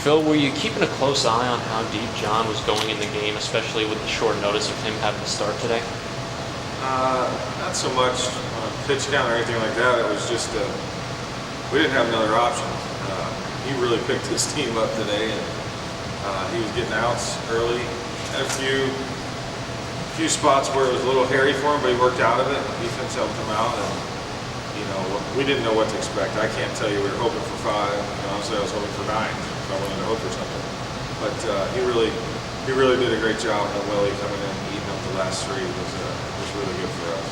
Phil, were you keeping a close eye on how deep John was going in the game, especially with the short notice of him having to start today? Not so much on a pitch count or anything like that. It was just we didn't have another option. He really picked his team up today, and he was getting outs early. Had a few spots where it was a little hairy for him, but he worked out of it. The defense helped him out, and we didn't know what to expect. I can't tell you we were hoping for 5. Honestly, I was hoping for 9 if I wanted to hope for something. But he really did a great job. And Willie coming in and eating up the last 3 was really good for us.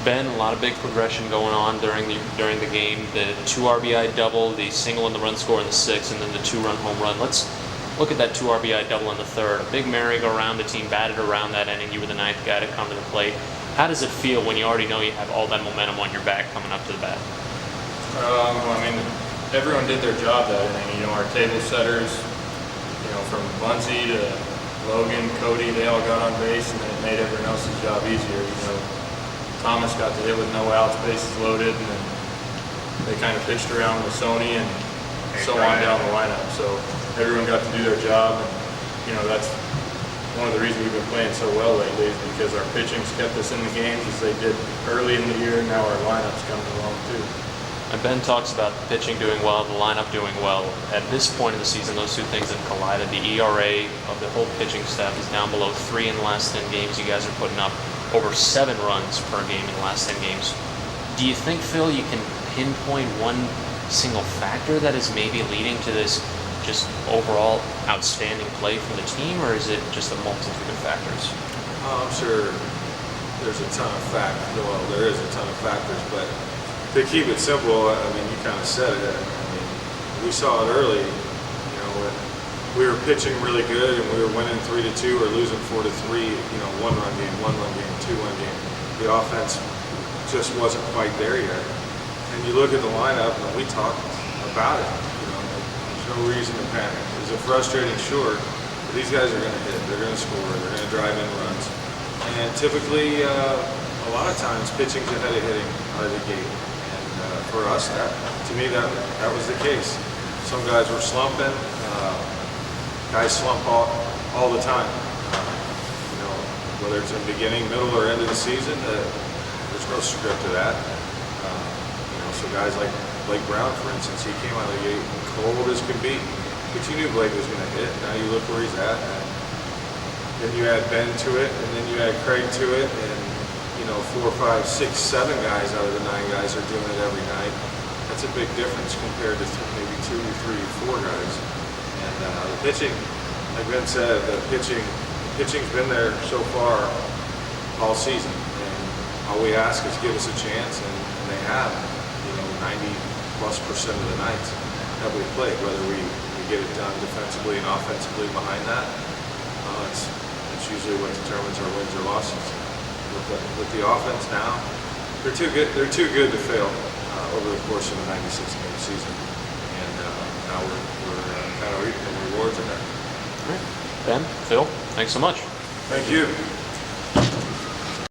Ben, a lot of big progression going on during the game. The 2 RBI double, the single in the run score in the 6th, and then the 2-run home run. Let's look at that 2 RBI double in the 3rd. A big merry-go-round. The team batted around that inning. You were the 9th guy to come to the plate. How does it feel when you already know you have all that momentum on your back coming up to the bat? Everyone did their job that inning. Our table setters, from Bunsey to Logan, Cody, they all got on base, and it made everyone else's job easier. Thomas got to hit with no outs, bases loaded, and then they kind of pitched around with Sony and so on down the lineup. So everyone got to do their job, and that's one of the reasons we've been playing so well lately, is because our pitching's kept us in the games as they did early in the year. Now our lineup's coming along too. And Ben talks about the pitching doing well, the lineup doing well. At this point in the season, those two things have collided. The ERA of the whole pitching staff is down below 3 in the last 10 games. You guys are putting up over 7 runs per game in the last 10 games. Do you think, Phil, you can pinpoint one single factor that is maybe leading to this just overall outstanding play from the team, or is it just a multitude of factors? I'm sure there's a ton of factors. Well, there is a ton of factors, but to keep it simple, you kind of said it. We saw it early. When we were pitching really good and we were winning 3-2 or losing 4-3. 1-run game, 1-run game, 2-run game. The offense just wasn't quite there yet. And you look at the lineup, and we talked about it. No reason to panic. Is it frustrating? Sure. But these guys are going to hit. They're going to score. They're going to drive in runs. And typically, a lot of times, pitching's ahead of hitting out of the gate. And for us, to me, that was the case. Some guys were slumping. Guys slump all the time. Whether it's in the beginning, middle, or end of the season, there's no script to that. So guys like Blake Brown, for instance, he came out of the gate cold as can be, but you knew Blake was going to hit. Now you look where he's at, and then you add Ben to it, and then you add Craig to it, and 4, 5, 6, 7 guys out of the 9 guys are doing it every night. That's a big difference compared to maybe 2, 3, 4 guys. And the pitching, like Ben said, the pitching's been there so far all season, and all we ask is give us a chance, and they have. 90+% of the nights that we played, whether we get it done defensively and offensively behind that, it's usually what determines our wins or losses. With the offense now, they're too good to fail over the course of a 96-game season, and now we're kind of reaping the rewards of that. All right. Ben, Phil, thanks so much. Thank you.